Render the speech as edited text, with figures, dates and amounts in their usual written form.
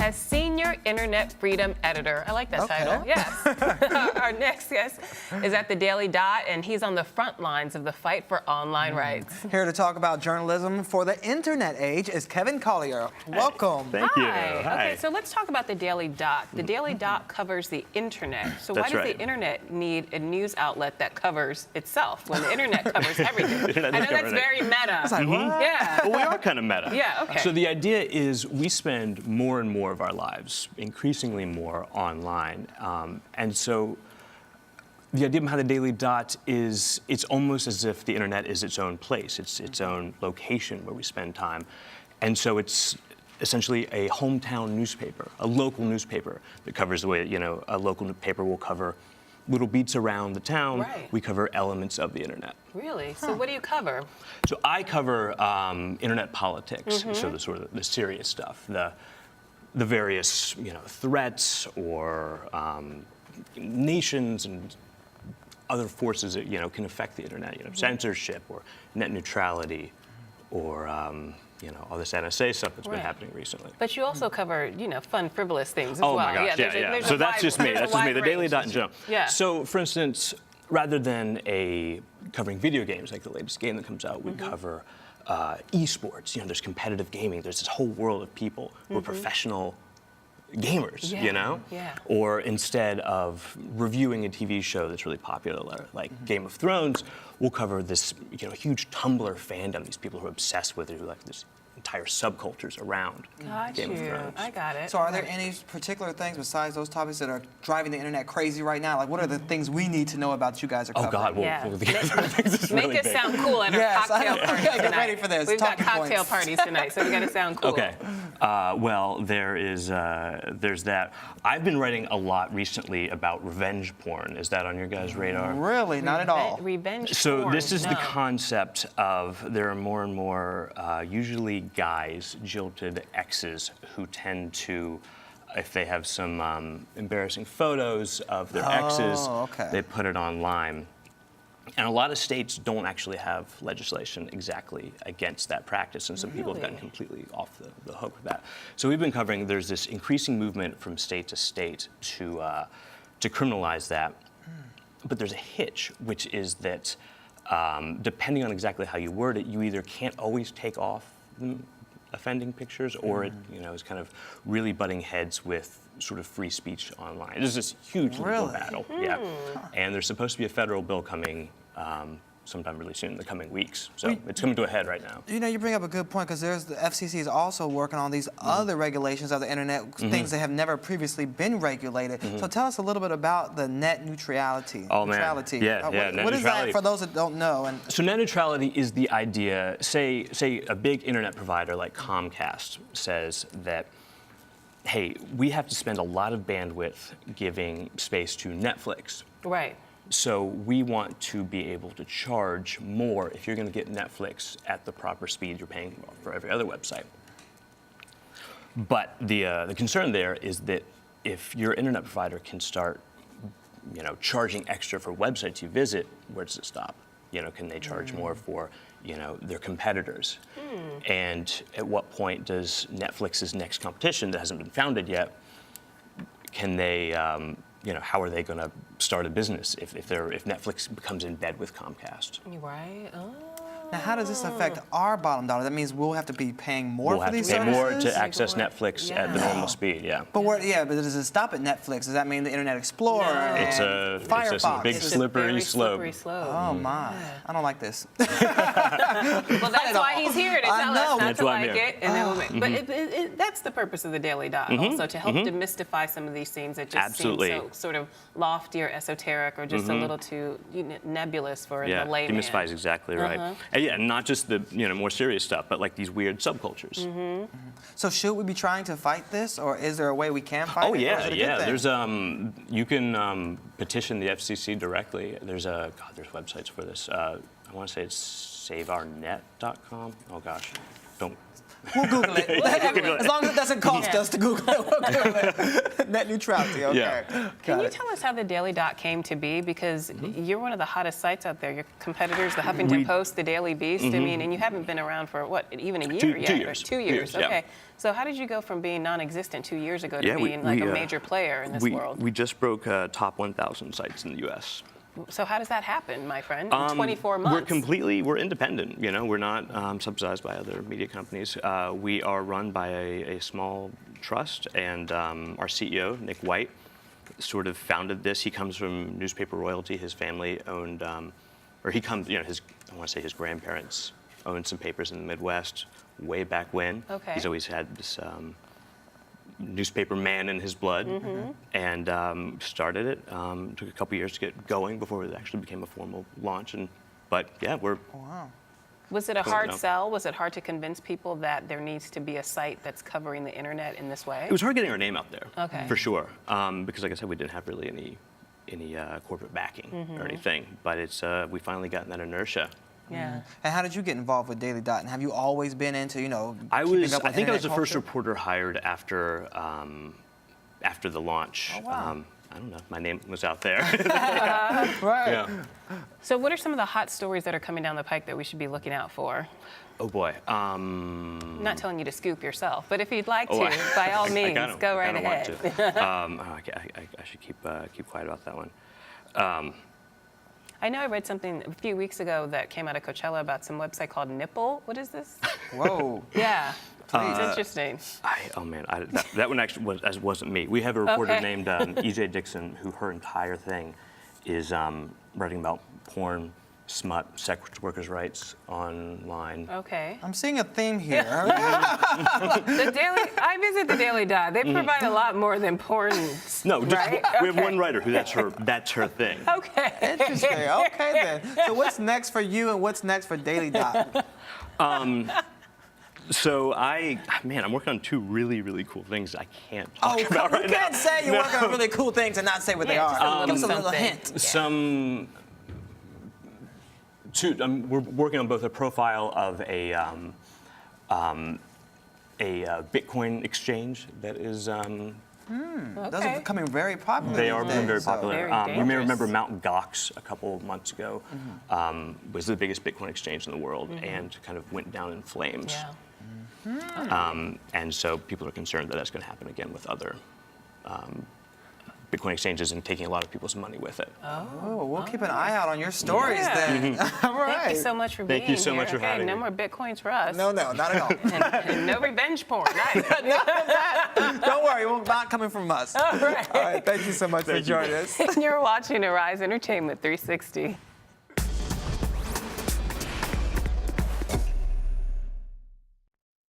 as Senior Internet Freedom Editor. I like that title. Yes. Our next guest is at the Daily Dot, and he's on the front lines of the fight for online rights. Here to talk about journalism for the internet age is Kevin Collier. Welcome. Thank you. Hi. Hi. Okay, so let's talk about the Daily Dot. The Daily Dot covers the internet. So why does the internet need a news outlet that covers itself when the internet covers everything? I know that's very meta. It's like, what? Yeah. Well, we are kind of meta. Yeah, okay. So the idea is we spend more and more of our lives, increasingly more, online. And so the idea behind the Daily Dot is it's almost as if the internet is its own place. It's its own location where we spend time. And so it's essentially a hometown newspaper, a local newspaper that covers the way, a local paper will cover little beats around the town. Right. We cover elements of the internet. Really? So what do you cover? So I cover internet politics, so the sort of the serious stuff, the various threats or nations and other forces that can affect the internet, censorship or net neutrality or all this NSA stuff that's been happening recently. But you also cover, fun, frivolous things as well. Oh well. my gosh, yeah. So that's just me. That's just me. The Daily Dot in general. Yeah. So, for instance, rather than covering video games like the latest game that comes out, we cover esports. There's competitive gaming. There's this whole world of people who are professional gamers, Yeah. Or instead of reviewing a TV show that's really popular, like Game of Thrones, we'll cover this, huge Tumblr fandom. These people who are obsessed with it, who like this entire subcultures around Game of Thrones. I got it. So are there any particular things besides those topics that are driving the internet crazy right now? Like, what are the things we need to know about you guys are covering? Oh God, Make us sound cool at our cocktail party tonight. Get ready for this. We've got Talking cocktail points. parties tonight, so we got to sound cool. Okay. Well, there's that. I've been writing a lot recently about revenge porn. Is that on your guys' radar? Really? Not at all. Revenge So porn. this is the concept of there are more and more, usually guys, jilted exes who tend to, if they have some embarrassing photos of their exes, they put it online. And a lot of states don't actually have legislation exactly against that practice, and some people have gotten completely off the hook with that. So we've been covering, there's this increasing movement from state to state to criminalize that. But there's a hitch, which is that depending on exactly how you word it, you either can't always take off offending pictures, or it is kind of really butting heads with sort of free speech online. There's this huge legal battle, and there's supposed to be a federal bill coming sometime really soon in the coming weeks. So it's coming to a head right now. You bring up a good point, because the FCC is also working on these other regulations of the internet, things that have never previously been regulated. So tell us a little bit about the net neutrality. Oh man, yeah, net what is that for those that don't know? So net neutrality is the idea, say a big internet provider like Comcast says that, hey, we have to spend a lot of bandwidth giving space to Netflix. Right. So we want to be able to charge more if you're going to get Netflix at the proper speed you're paying for every other website. But the concern there is that if your internet provider can start, charging extra for websites you visit, where does it stop? Can they charge more for, their competitors? And at what point does Netflix's next competition that hasn't been founded yet, can they, how are they going to start a business if Netflix becomes in bed with Comcast? Right. Oh. Now, how does this affect our bottom dollar? That means we'll have to be paying more for these services? We'll have to pay more to access Netflix at the normal speed, But but does it stop at Netflix? Does that mean the Internet Explorer and Firefox? It's a big slippery slope. Oh my, I don't like this. Well, that's why he's here, to tell us not to like it. And but that's the purpose of the Daily Dot, also to help demystify some of these things that just seem so sort of lofty or esoteric, or just a little too nebulous for the layman. Demystify is exactly right. And not just the more serious stuff, but like these weird subcultures. So should we be trying to fight this, or is there a way we can fight it? Oh yeah. There's you can petition the FCC directly. There's websites for this. I want to say it's saveournet.com. Oh gosh, don't We'll Google it. As long as it doesn't cost us to Google it, we'll Google it. Net neutrality, okay. Yeah. Can you tell us how the Daily Dot came to be? Because you're one of the hottest sites out there. Your competitors, the Huffington Post, the Daily Beast, I mean, and you haven't been around for, what, even a year yet? 2 years. 2 years, yeah. okay. So how did you go from being non-existent 2 years ago to being like a major player in this world? We just broke top 1,000 sites in the U.S. So how does that happen, my friend, in 24 months? We're independent, you know, we're not subsidized by other media companies. We are run by a small trust, and our CEO, Nick White, sort of founded this. He comes from newspaper royalty. His family owned, or he comes, you know, I want to say his grandparents owned some papers in the Midwest way back when. Okay. He's always had this newspaper man in his blood, and started it. Took a couple years to get going before it actually became a formal launch. But yeah, we're. Wow. Was it a hard sell? Was it hard to convince people that there needs to be a site that's covering the internet in this way? It was hard getting our name out there, okay, for sure. Because, like I said, we didn't have really any corporate backing or anything. But it's we finally gotten that inertia. Yeah. And how did you get involved with Daily Dot? And have you always been into, you know, I keeping up with think I was the internet first culture? reporter hired after the launch. Oh, wow. I don't know. My name was out there. Right. Yeah. So what are some of the hot stories that are coming down the pike that we should be looking out for? Oh boy. I'm not telling you to scoop yourself, but if you'd like to, by all means, go right ahead. I should keep quiet about that one. I know I read something a few weeks ago that came out of Coachella about some website called Nipple. What is this? Whoa. Yeah. It's interesting. That one actually wasn't me. We have a reporter named E.J. Dixon, who her entire thing is writing about porn, smut, sex workers' rights online. Okay. I'm seeing a theme here. I visit the Daily Dot. They provide a lot more than porn. No, just, right? we have one writer who that's her thing. Okay. Interesting. Okay then. So what's next for you, and what's next for Daily Dot? So I'm working on 2 really, really cool things I can't talk about right now. You can't say you're working on really cool things and not say what they are. Give us a little hint. We're working on both a profile of a Bitcoin exchange that is. Those are becoming very popular. They are becoming very popular. Very you may remember Mt. Gox a couple of months ago was the biggest Bitcoin exchange in the world and kind of went down in flames. Yeah. And so people are concerned that that's going to happen again with other Bitcoin exchanges and taking a lot of people's money with it. Oh, we'll keep an eye out on your stories then. All right. Thank you so much for being here. Thank you so much for having me. No more Bitcoins for us. No, not at all. and no revenge porn. None of that. Don't worry, we're not coming from us. All right. All right, thank you so much for joining us. You're watching Arise Entertainment 360.